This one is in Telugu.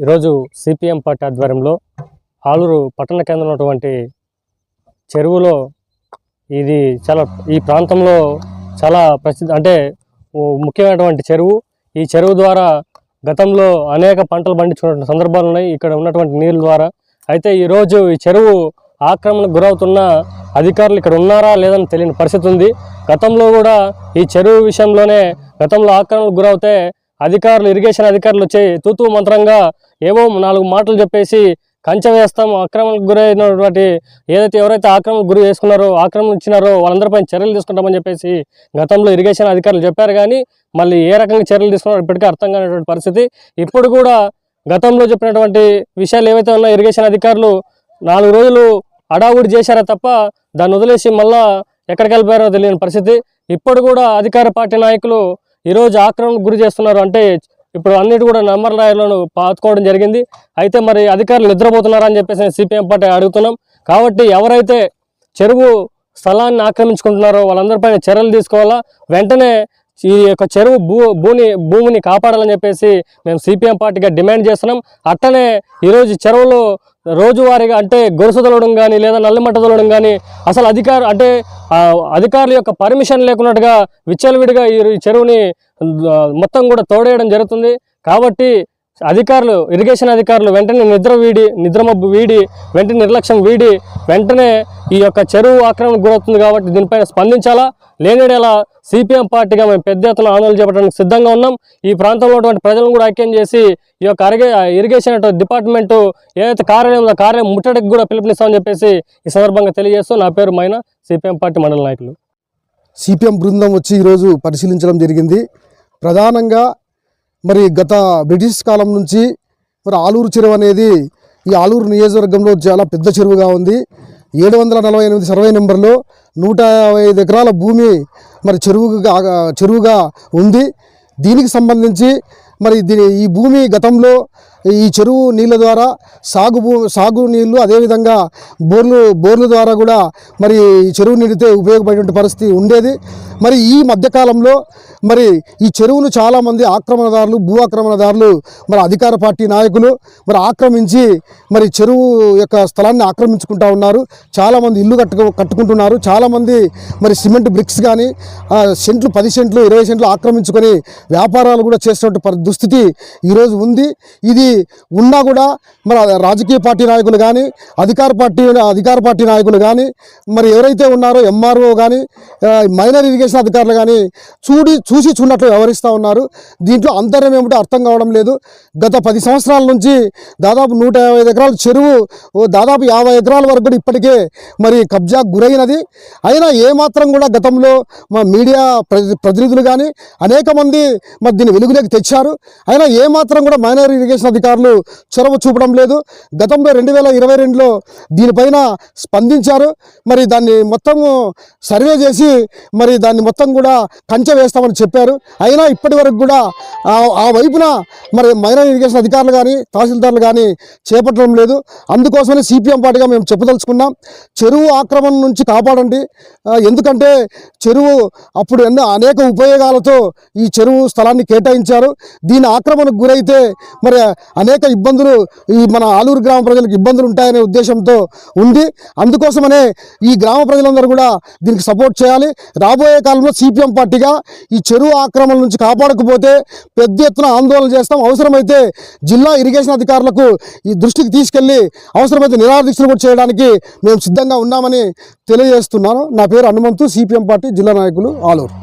ఈరోజు సిపిఎం పార్టీ ఆధ్వర్యంలో ఆలూరు పట్టణ కేంద్రంలో ఉన్నటువంటి చెరువులో ఇది ఈ ప్రాంతంలో చాలా ప్రసిద్ధి అంటే ముఖ్యమైనటువంటి చెరువు. ఈ చెరువు ద్వారా గతంలో అనేక పంటలు పండించుకున్న సందర్భాలు ఉన్నాయి ఇక్కడ ఉన్నటువంటి నీళ్ళ ద్వారా. అయితే ఈరోజు ఈ చెరువు ఆక్రమణకు గురవుతున్న అధికారులు ఇక్కడ ఉన్నారా లేదని తెలియని పరిస్థితి ఉంది. గతంలో కూడా ఈ చెరువు విషయంలోనే గతంలో ఆక్రమణకు గురవుతే అధికారులు ఇరిగేషన్ అధికారులు వచ్చి తూతూ మంత్రంగా ఏవో 4 మాటలు చెప్పేసి కంచె వేస్తాం, ఆక్రమణకు గురైనటువంటి ఎవరైతే ఆక్రమణకు గురి చేసుకున్నారో ఆక్రమించినారో వాళ్ళందరిపై చర్యలు తీసుకుంటామని చెప్పేసి గతంలో ఇరిగేషన్ అధికారులు చెప్పారు. కానీ మళ్ళీ ఏ రకంగా చర్యలు తీసుకున్నారో ఇప్పటికీ అర్థం కానిటువంటి పరిస్థితి. ఇప్పుడు కూడా గతంలో చెప్పినటువంటి విషయాలు ఏవైతే ఉన్నాయో ఇరిగేషన్ అధికారులు 4 రోజులు అడావుడి చేశారా తప్ప దాన్ని వదిలేసి మళ్ళా ఎక్కడికి వెళ్ళిపోయారో తెలియని పరిస్థితి. ఇప్పుడు కూడా అధికార పార్టీ నాయకులు ఈరోజు ఆక్రమణకు గురి చేస్తున్నారు. అంటే ఇప్పుడు అన్నిటి కూడా నంబర్ రాయలను పాతుకోవడం జరిగింది. అయితే మరి అధికారులు నిద్రపోతున్నారా అని చెప్పేసి సిపిఎం పార్టీ అడుగుతున్నాం. కాబట్టి ఎవరైతే చెరువు స్థలాన్ని ఆక్రమించుకుంటున్నారో వాళ్ళందరిపైన చర్యలు తీసుకోవాలా. వెంటనే ఈ యొక్క చెరువు భూమిని కాపాడాలని చెప్పేసి మేము సిపిఎం పార్టీగా డిమాండ్ చేస్తున్నాం. అట్లనే ఈరోజు చెరువులో రోజువారీగా అంటే గొలుసు తొలడం కానీ లేదా నల్లిమట్ట తొలడం కానీ అసలు అధికారుల యొక్క పర్మిషన్ లేకున్నట్టుగా విచ్చలవిడిగా ఈ చెరువుని మొత్తం కూడా తోడేయడం జరుగుతుంది. కాబట్టి ఇరిగేషన్ అధికారులు వెంటనే నిద్రమబ్బు వీడి వెంటనే నిర్లక్ష్యం వీడి వెంటనే ఈ యొక్క చెరువు ఆక్రమణకు గురవుతుంది కాబట్టి దీనిపైన స్పందించాలా. లేనిడేలా సిపిఎం పార్టీగా మేము పెద్ద ఎత్తున ఆందోళన చేపట్టడానికి సిద్ధంగా ఉన్నాం. ఈ ప్రాంతంలో ఉన్నటువంటి ప్రజలను కూడా ఐక్యం చేసి ఈ యొక్క ఇరిగేషన్ డిపార్ట్మెంటు ఏదైతే కార్యాలయం ముట్టడికి కూడా పిలుపునిస్తామని చెప్పేసి ఈ సందర్భంగా తెలియజేస్తూ నా పేరు మైనా, సిపిఎం పార్టీ మండల నాయకులు. సిపిఎం బృందం వచ్చి ఈరోజు పరిశీలించడం జరిగింది. ప్రధానంగా మరి గత బ్రిటిష్ కాలం నుంచి మరి ఆలూరు చెరువు అనేది ఈ ఆలూరు నియోజకవర్గంలో చాలా పెద్ద చెరువుగా ఉంది. 748 సర్వే నెంబర్లో 155 ఎకరాల భూమి మరి చెరువుగా ఉంది. దీనికి సంబంధించి మరి ఈ భూమి గతంలో ఈ చెరువు నీళ్ళ ద్వారా సాగు నీళ్లు అదేవిధంగా బోర్ల ద్వారా కూడా మరి ఈ చెరువు నిండితే ఉపయోగపడేటువంటి పరిస్థితి ఉండేది. మరి ఈ మధ్యకాలంలో మరి ఈ చెరువును చాలామంది భూ ఆక్రమణదారులు మరి అధికార పార్టీ నాయకులు మరి ఆక్రమించి మరి చెరువు యొక్క స్థలాన్ని ఆక్రమించుకుంటా ఉన్నారు. చాలామంది ఇల్లు కట్టుకుంటున్నారు. చాలామంది మరి సిమెంట్ బ్రిక్స్ కానీ 10 సెంట్లు 20 సెంట్లు ఆక్రమించుకొని వ్యాపారాలు కూడా చేసినటువంటి దుస్థితి ఈరోజు ఉంది. ఇది ఉన్నా కూడా మరి రాజకీయ పార్టీ నాయకులు కానీ అధికార పార్టీ నాయకులు కానీ మరి ఎవరైతే ఉన్నారో ఎంఆర్ఓ కానీ మైనర్ ఇరిగేషన్ అధికారులు కానీ చూసి చూడనట్లు వ్యవహరిస్తూ ఉన్నారు. దీంట్లో అంతరం ఏమిటో అర్థం కావడం లేదు. గత 10 సంవత్సరాల నుంచి దాదాపు 155 ఎకరాల చెరువు దాదాపు 50 ఎకరాల వరకు కూడా ఇప్పటికే మరి కబ్జా గురైనది. అయినా ఏమాత్రం కూడా గతంలో మా మీడియా ప్రతినిధులు కానీ అనేక మంది మరి దీన్ని వెలుగులోకి తెచ్చారు. అయినా ఏమాత్రం కూడా మైనర్ ఇరిగేషన్ అధికారులు చొరవ చూపడం లేదు. గతంలో 2022లో దీనిపైన స్పందించారు. మరి దాన్ని మొత్తం సర్వే చేసి మరి దాన్ని మొత్తం కూడా కంచె వేస్తామని చెప్పారు. అయినా ఇప్పటి వరకు కూడా ఆ వైపున మరి మైనర్ ఇరిగేషన్ అధికారులు కానీ తహసీల్దార్లు కానీ చేపట్టడం లేదు. అందుకోసమే సిపిఎం పార్టీగా మేము చెప్పదలుచుకున్నాం, చెరువు ఆక్రమణ నుంచి కాపాడండి. ఎందుకంటే చెరువు అప్పుడు అనేక ఉపయోగాలతో ఈ చెరువు స్థలాన్ని కేటాయించారు. దీని ఆక్రమణకు గురైతే మరి అనేక ఇబ్బందులు మన ఆలూరు గ్రామ ప్రజలకు ఇబ్బందులు ఉంటాయనే ఉద్దేశంతో ఉంది. అందుకోసమనే ఈ గ్రామ ప్రజలందరూ కూడా దీనికి సపోర్ట్ చేయాలి. రాబోయే కాలంలో సిపిఎం పార్టీగా ఈ చెరువు ఆక్రమణ నుంచి కాపాడకపోతే పెద్ద ఎత్తున ఆందోళన చేస్తాం. అవసరమైతే జిల్లా ఇరిగేషన్ అధికారులకు ఈ దృష్టికి తీసుకెళ్లి అవసరమైతే నిరాదీక్షలు కూడా చేయడానికి మేము సిద్ధంగా ఉన్నామని తెలియజేస్తున్నాను. నా పేరు హనుమంతు, సిపిఎం పార్టీ జిల్లా నాయకులు, ఆలూరు.